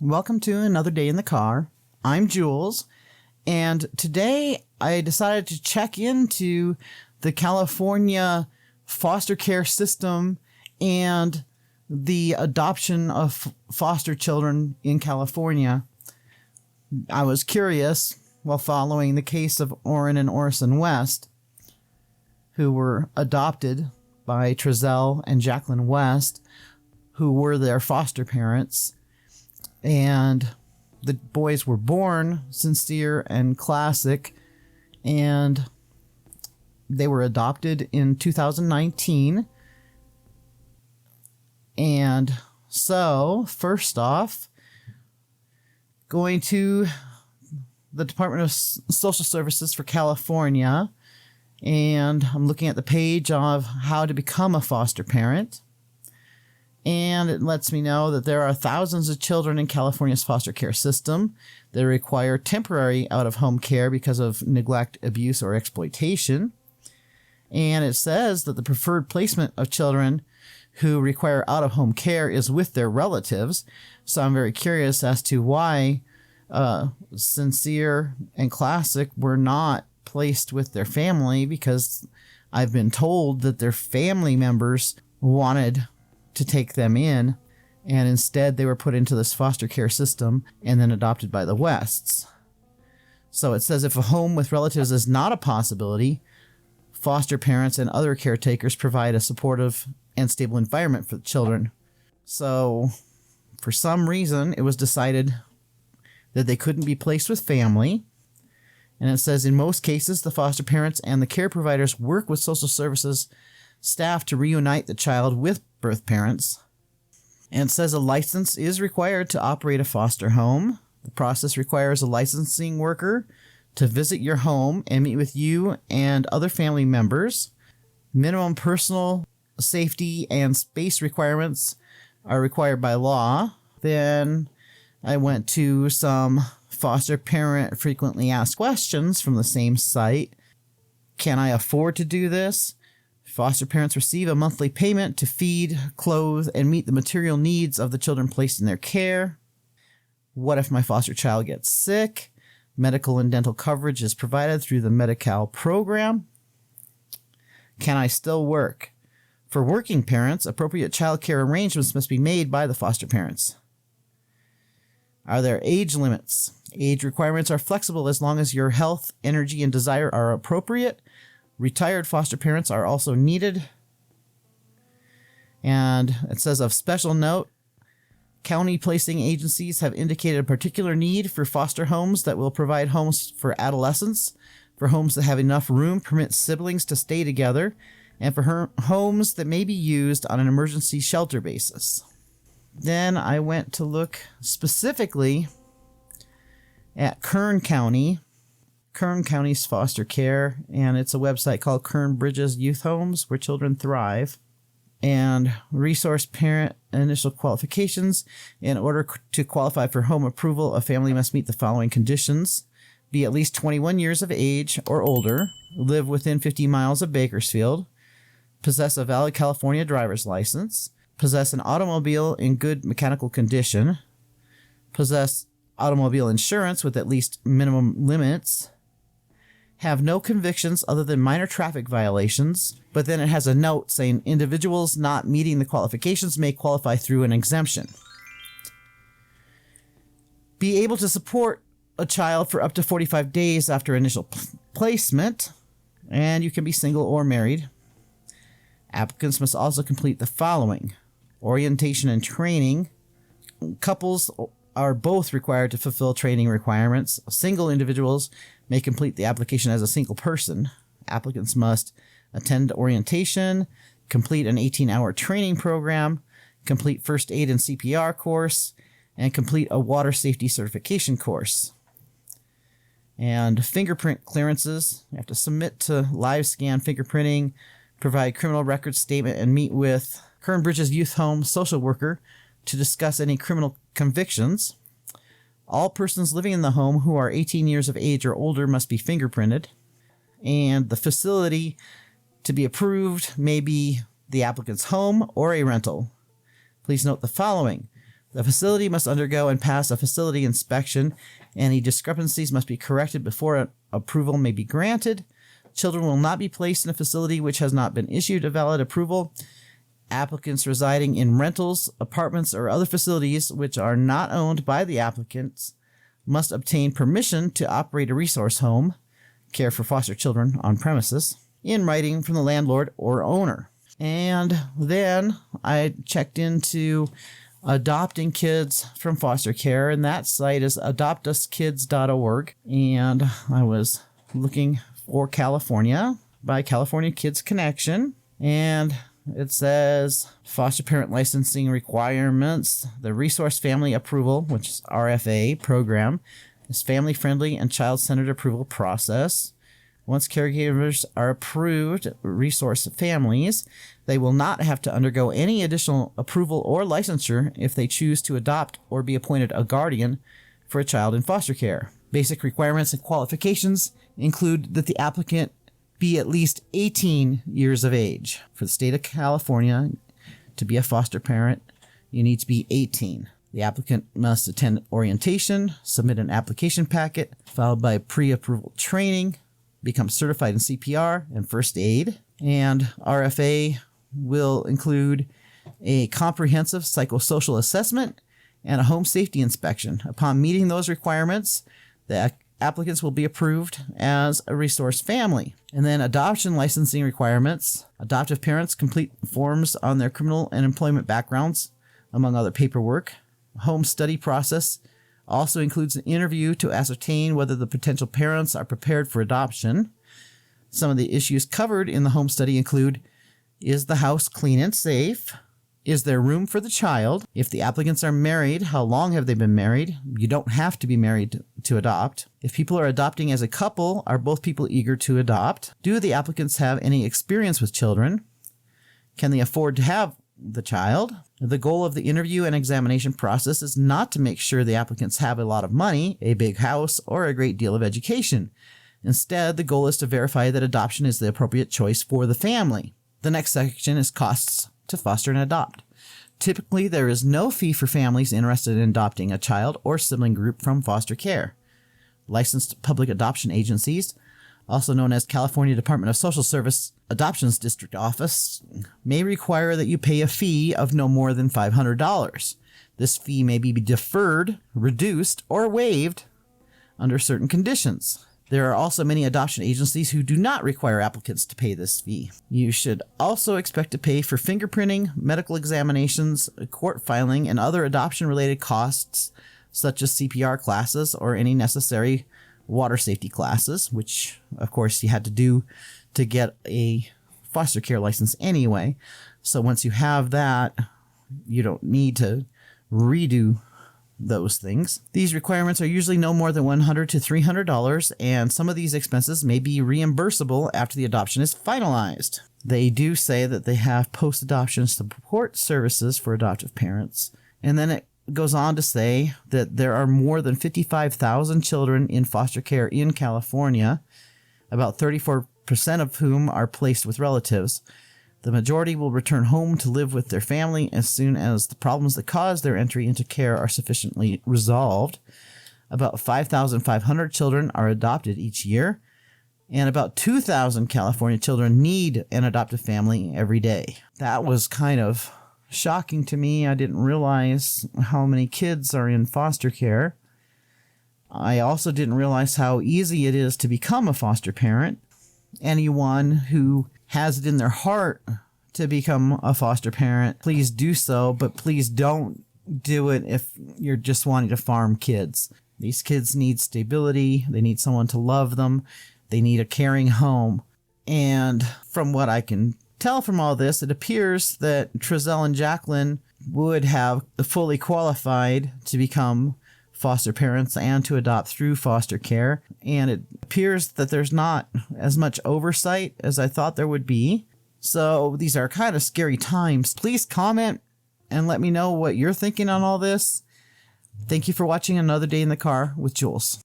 Welcome to Another Day in the Car. I'm JuleZ, and today I decided to check into the California foster care system and the adoption of foster children in California. I was curious while following the case of Orrin and Orson West, who were adopted by Trezell and Jacqueline West, who were their foster parents. And the boys were born Cincere and Classic, and they were adopted in 2019. And so, first off, going to the Department of Social Services for California, and I'm looking at the page of how to become a foster parent. And it lets me know that there are thousands of children in California's foster care system that require temporary out-of-home care because of neglect, abuse, or exploitation. And it says that the preferred placement of children who require out-of-home care is with their relatives. So I'm very curious as to why Cincere and Classic were not placed with their family, because I've been told that their family members wanted to take them in, and instead they were put into this foster care system and then adopted by the Wests. So it says if a home with relatives is not a possibility, foster parents and other caretakers provide a supportive and stable environment for the children. So for some reason it was decided that they couldn't be placed with family. And it says in most cases the foster parents and the care providers work with social services staff to reunite the child with birth parents. And it says a license is required to operate a foster home. The process requires a licensing worker to visit your home and meet with you and other family members. Minimum personal safety and space requirements are required by law. Then I went to some foster parent frequently asked questions from the same site. Can I afford to do this? Foster parents receive a monthly payment to feed, clothe, and meet the material needs of the children placed in their care. What if my foster child gets sick? Medical and dental coverage is provided through the Medi-Cal program. Can I still work? For working parents, appropriate child care arrangements must be made by the foster parents. Are there age limits? Age requirements are flexible as long as your health, energy, and desire are appropriate. Retired foster parents are also needed. And it says of special note, county placing agencies have indicated a particular need for foster homes that will provide homes for adolescents, for homes that have enough room, permit siblings to stay together, and for homes that may be used on an emergency shelter basis. Then I went to look specifically at Kern County, Kern County's foster care, and it's a website called Kern Bridges Youth Homes Where Children Thrive. And resource parent initial qualifications. In order to qualify for home approval, a family must meet the following conditions: be at least 21 years of age or older, live within 50 miles of Bakersfield, possess a valid California driver's license, possess an automobile in good mechanical condition, possess automobile insurance with at least minimum limits, have no convictions other than minor traffic violations, but then it has a note saying individuals not meeting the qualifications may qualify through an exemption. Be able to support a child for up to 45 days after initial placement, and you can be single or married. Applicants must also complete the following: orientation and training. Couples are both required to fulfill training requirements. Single individuals may complete the application as a single person. Applicants must attend orientation, complete an 18-hour training program, complete first aid and CPR course, and complete a water safety certification course. And fingerprint clearances. You have to submit to live scan fingerprinting, provide criminal record statement, and meet with Kern Bridges Youth Home social worker to discuss any criminal convictions. All persons living in the home who are 18 years of age or older must be fingerprinted. And the facility to be approved may be the applicant's home or a rental. Please note the following: The facility must undergo and pass a facility inspection. Any discrepancies must be corrected before approval may be granted. Children will not be placed in a facility which has not been issued a valid approval. Applicants residing in rentals, apartments, or other facilities which are not owned by the applicants must obtain permission to operate a resource home, care for foster children on premises, in writing from the landlord or owner. And then I checked into adopting kids from foster care, and that site is adoptuskids.org. And I was looking for California by California Kids Connection, and it says foster parent licensing requirements. The Resource Family Approval, which is RFA program, is family-friendly and child-centered approval process. Once caregivers are approved resource families, they will not have to undergo any additional approval or licensure if they choose to adopt or be appointed a guardian for a child in foster care. Basic requirements and qualifications include that the applicant be at least 18 years of age. For the state of California, to be a foster parent, you need to be 18. The applicant must attend orientation, submit an application packet, followed by pre-approval training, become certified in CPR and first aid. And RFA will include a comprehensive psychosocial assessment and a home safety inspection. Upon meeting those requirements, the applicants will be approved as a resource family. And then adoption licensing requirements. Adoptive parents complete forms on their criminal and employment backgrounds, among other paperwork. Home study process also includes an interview to ascertain whether the potential parents are prepared for adoption. Some of the issues covered in the home study include: is the house clean and safe? Is there room for the child? If the applicants are married, how long have they been married? You don't have to be married to adopt. If people are adopting as a couple, are both people eager to adopt? Do the applicants have any experience with children? Can they afford to have the child? The goal of the interview and examination process is not to make sure the applicants have a lot of money, a big house, or a great deal of education. Instead, the goal is to verify that adoption is the appropriate choice for the family. The next section is costs to foster and adopt. Typically, there is no fee for families interested in adopting a child or sibling group from foster care. Licensed public adoption agencies, also known as California Department of Social Service Adoptions District Office, may require that you pay a fee of no more than $500. This fee may be deferred, reduced, or waived under certain conditions. There are also many adoption agencies who do not require applicants to pay this fee. You should also expect to pay for fingerprinting, medical examinations, court filing, and other adoption-related costs, such as CPR classes or any necessary water safety classes, which, of course, you had to do to get a foster care license anyway. So once you have that, you don't need to redo those things. These requirements are usually no more than $100 to $300, and some of these expenses may be reimbursable after the adoption is finalized. They do say that they have post-adoption support services for adoptive parents, and then it goes on to say that there are more than 55,000 children in foster care in California, about 34% of whom are placed with relatives. The majority will return home to live with their family as soon as the problems that caused their entry into care are sufficiently resolved. About 5,500 children are adopted each year, and about 2,000 California children need an adoptive family every day. That was kind of shocking to me. I didn't realize how many kids are in foster care. I also didn't realize how easy it is to become a foster parent. Anyone who has it in their heart to become a foster parent, please do so, but please don't do it if you're just wanting to farm kids. These kids need stability. They need someone to love them. They need a caring home. And from what I can tell from all this, it appears that Trezell and Jacqueline would have fully qualified to become foster parents and to adopt through foster care. And it appears that there's not as much oversight as I thought there would be. So these are kind of scary times. Please comment and let me know what you're thinking on all this. Thank you for watching Another Day in the Car with JuleZ.